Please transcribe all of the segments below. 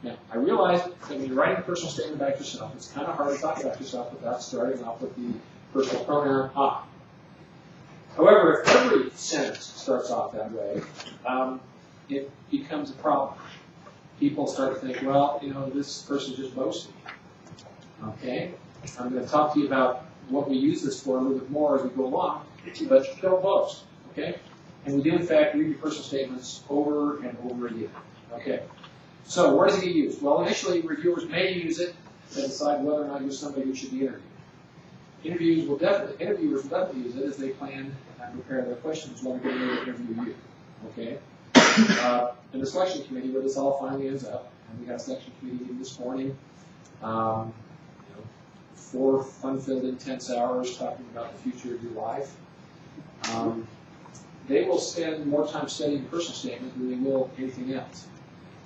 Now, I realize that when you're writing a personal statement about yourself, it's kind of hard to talk about yourself without starting off with the personal pronoun I. However, if every sentence starts off that way, it becomes a problem. People start to think, well, you know, this person's just boasting. Okay? I'm going to talk to you about what we use this for a little bit more as we go along, but don't boast. Okay? And we do, in fact, read your personal statements over and over again. Okay? So, where does it get used? Well, initially, reviewers may use it to decide whether or not you're somebody who should be interviewed. Interviewers will definitely use it as they plan and prepare their questions while they're getting ready to interview you. Okay? In the selection committee, where this all finally ends up, and we got a selection committee meeting this morning, 4 fun-filled, intense hours talking about the future of your life. They will spend more time studying the personal statement than they will anything else.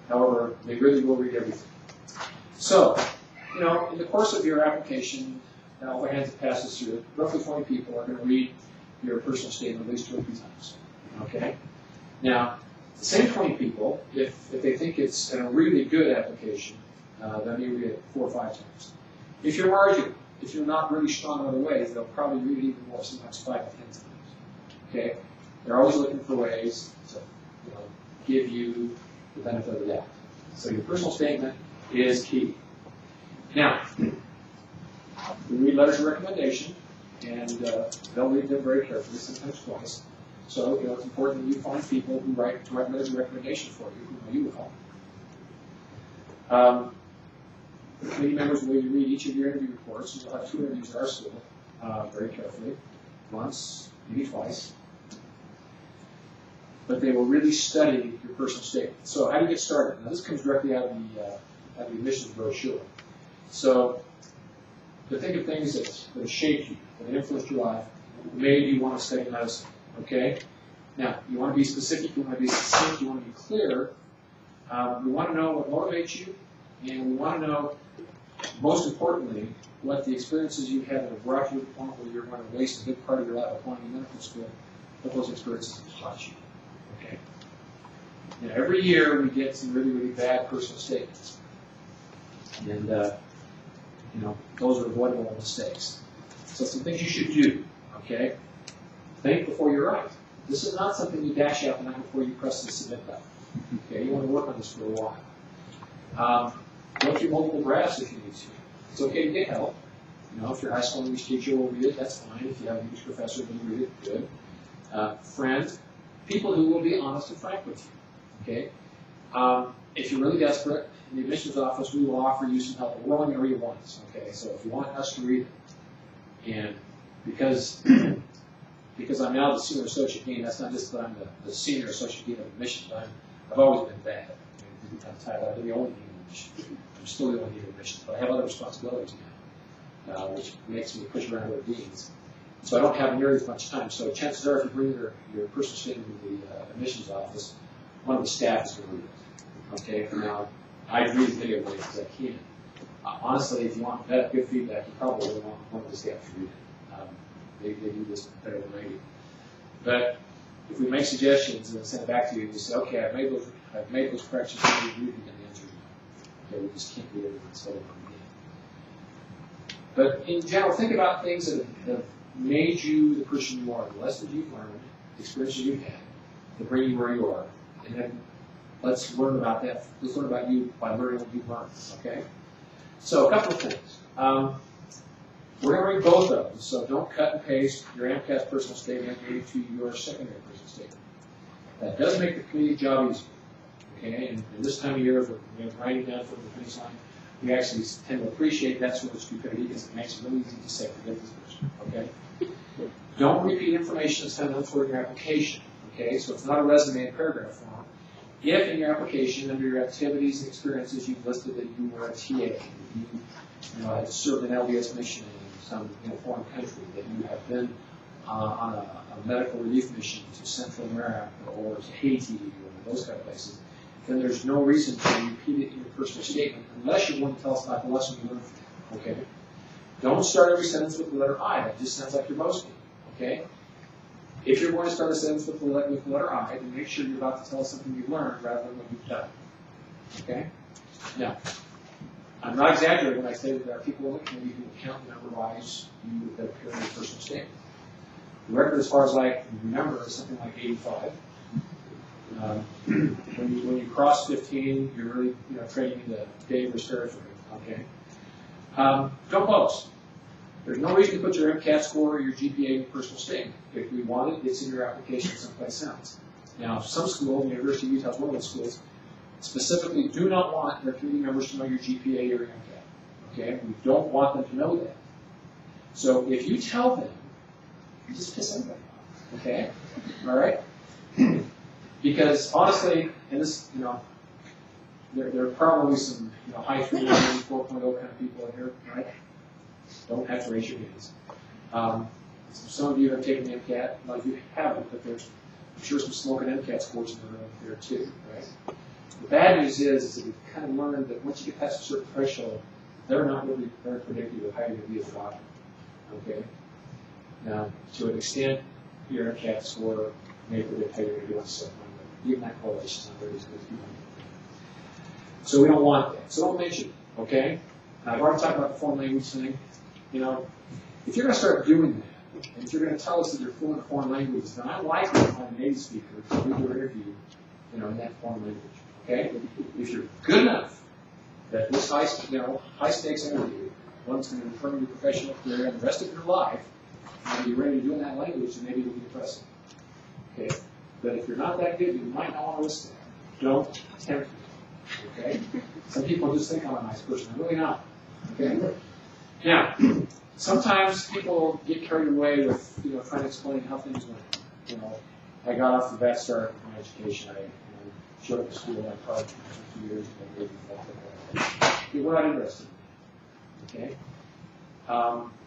However, they really will read everything. So, you know, in the course of your application, all the hands that passes through it, roughly 20 people are going to read your personal statement at least 2 or 3 times. Okay? Now, the same 20 people, if they think it's a really good application, then they read it 4 or 5 times. If you're marginal, if you're not really strong in other ways, they'll probably read it even more, sometimes 5 or 10 times. Okay? They're always looking for ways to, you know, give you the benefit of the doubt. So your personal statement is key. Now, we read letters of recommendation, and they'll read them very carefully, sometimes twice. So, you know, it's important that you find people who write letters of recommendation for you, who know you well. The committee members will read each of your interview reports. You'll have 2 interviews at our school, very carefully, once, maybe twice. But they will really study your personal statement. So how do you get started? Now, this comes directly out of the admissions brochure. So, to think of things that shaped you, that influenced your life, made you want to study medicine. Okay? Now, you want to be specific, you want to be succinct, you want to be clear. We want to know what motivates you, and we want to know, most importantly, what the experiences you had that have brought you to the point where you're going to waste a good part of your life applying to medical school, what those experiences have taught you. Okay? Now, every year we get some really, really bad personal statements. And, you know, those are avoidable mistakes. So some things you should do, okay? Think before you write. This is not something you dash out the night before you press the submit button. Okay, you want to work on this for a while. Go through multiple drafts if you need to. It's okay to get help. You know, if your high school English teacher will read it, that's fine. If you have an English professor who will read it, good. Friends, people who will be honest and frank with you. Okay? If you're really desperate, in the admissions office, we will offer you some help. We're only going to read it once. Okay? So if you want us to read it, and because I'm now the senior associate dean, that's not just that I'm the senior associate dean of admissions. I've always been that. I'm the only dean of admissions. I'm still the only dean of admissions, but I have other responsibilities now, which makes me push around other deans. So I don't have nearly as much time. So chances are, if you bring your personal statement to the admissions office, one of the staff is going to read it. Okay? Now, I read as many of them as I can. Honestly, if you want good feedback, you probably want one of the staff to read it. They do this better than I do. But if we make suggestions and send it back to you, and you say, okay, I've made those corrections, and you read it, and the answer is no. Okay, we just can't read everything so again. But in general, think about things that have made you the person you are, the lessons you've learned, the experiences you've had, to bring you where you are. And then let's learn about that. Let's learn about you by learning what you've learned. Okay? So a couple of things. We're going to read both of them, so don't cut and paste your AMCAS personal statement into your secondary personal statement. That does make the committee job easier. Okay? And this time of year, if we're writing down from the finish line, we actually tend to appreciate that sort of stupidity because it makes it really easy to say, forget this person. Okay? Don't repeat information that's done elsewhere in your application. Okay? So it's not a resume in paragraph form. If in your application, under your activities and experiences, you've listed that you were a TA, that you had served an LDS mission in some foreign country, that you have been on a medical relief mission to Central America or to Haiti or those kind of places, then there's no reason to repeat it in your personal statement unless you're going to tell us about the lesson you learned. Okay? Don't start every sentence with the letter I. That just sounds like you're boasting. Okay? If you're going to start a sentence with the letter I, then make sure you're about to tell us something you've learned rather than what you've done. Okay? Now, I'm not exaggerating when I say that there are people in the community who will count the number of eyes you have appeared in your personal statement. The record, as far as I can remember, is something like 85. When you cross 15, you're really trading into dangerous territory. Okay. Don't boast. There's no reason to put your MCAT score or your GPA in your personal statement. If we want it, it's in your application someplace else. Now, some schools, the University of Utah is one of those schools, specifically do not want their community members to know your GPA or your MCAT. Okay? We don't want them to know that. So if you tell them, you just piss everybody off. Okay? All right? Because honestly, and this, there are probably some high 3.0, 4.0 kind of people in here, right? Don't have to raise your hands. Some of you have taken the MCAT, like you haven't, but there's, I'm sure, some smoking MCAT scores in the room there too, right? The bad news is that we've kind of learned that once you get past a certain threshold, they're not really very predictive of how you're going to be as a doctor. Okay? Now, to an extent, your MCAT score may predict how you're going to do on stuff, but even that correlation is not very good. So we don't want that. So don't mention it, okay? Now, I've already talked about the foreign language thing. If you're going to start doing that, and if you're going to tell us that you're fluent in foreign languages, then I'm likely to find a native speaker to do your interview, in that foreign language. Okay? If you're good enough that this high stakes interview, one's going to determine your professional career and the rest of your life, and you're ready to do in that language, then maybe it'll be impressive. Okay? But if you're not that good, you might not want to listen. Don't tempt me. Okay? Some people just think I'm a nice person. I'm really not. Okay? Now, sometimes people get carried away with, trying to explain how things went. I got off the bad start with my education. I showed up to school at college for 2 years and then we're not interested. Okay?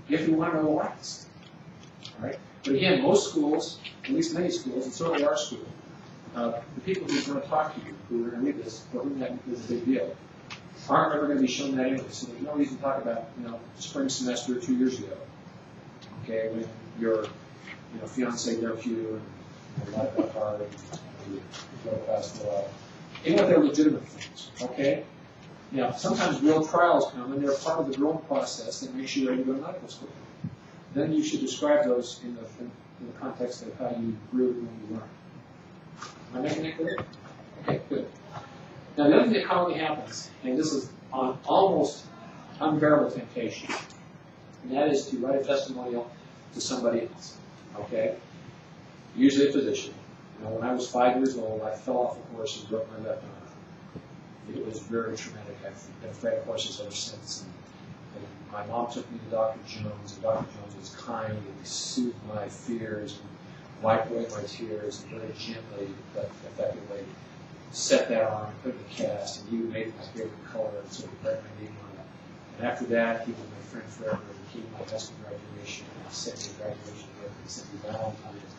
If you want to know why. All right? But again, most schools, at least many schools, and certainly our school, the people who are going to talk to you, who are going to read this, for whom that is a big deal, aren't ever going to be shown that anyway. So there's no reason to talk about, spring semester 2 years ago. Okay, when your, fiance dumped you and life got hard and you go past for a while. Even if they're legitimate things, okay? Now, sometimes real trials come and they're part of the growing process that makes you ready to go to medical school. Then you should describe those in the context of how you grew and when you learned. Am I making that clear? Okay, good. Now, the other thing that commonly happens, and this is on almost unbearable temptation, and that is to write a testimonial to somebody else, okay? Usually a physician. When I was 5 years old, I fell off a horse and broke my left arm. It was very traumatic. I've been afraid of horses ever since. And my mom took me to Dr. Jones, and Dr. Jones was kind, and he soothed my fears and wiped away my tears and very gently but effectively set that on and put it in a cast, and he made my favorite color, and so he put my name on it. And after that, he was my friend forever, and he came to my high school graduation, and he sent me a graduation gift, and he sent me Valentine's.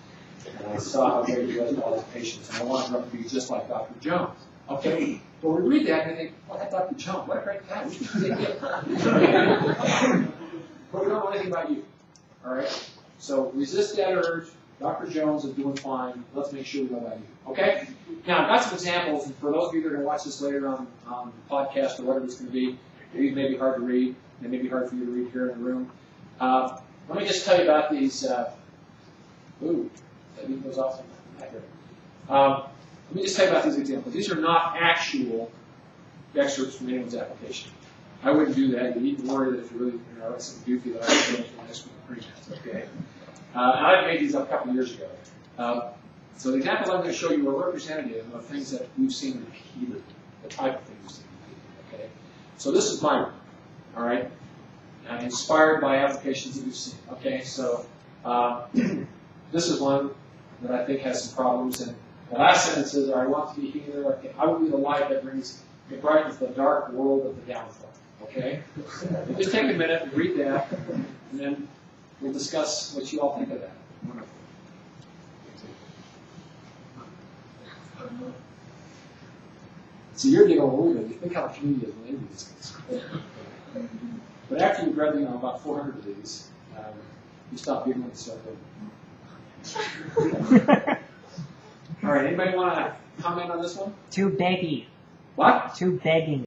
And I saw how great he was with all his patients, and I wanted him to be just like Dr. Jones. Okay? Well, we read that, and I think, well, that's Dr. Jones. What a great guy. We should take him. But we don't know anything about you. All right? So resist that urge. Dr. Jones is doing fine. Let's make sure we know about you. Okay? Now, I've got some examples, and for those of you that are going to watch this later on the podcast or whatever it's going to be, these may be hard to read. They may be hard for you to read here in the room. Let me just tell you about these. That goes off. Let me just tell you about these examples. These are not actual excerpts from anyone's application. I wouldn't do that. You need to worry that if you really write something goofy that I would go to the next one. Okay? And I made these up a couple years ago. So the examples I'm going to show you are representative of things that we've seen repeatedly, the type of things we've seen repeatedly. Okay? So this is my one. All right? Inspired by applications that we've seen. Okay? So this is one that I think has some problems. And the last sentence is, I want to be here. I will be the light that brings the brightness the dark world of the downfall. Okay? Just take a minute and read that, and then we'll discuss what you all think of that. Wonderful. So you're getting all over it. You think how the community is when they read these things. But after you've read, about 400 of these, you stop being with stuff. All right, anybody want to comment on this one? Too beggy. What? Too begging.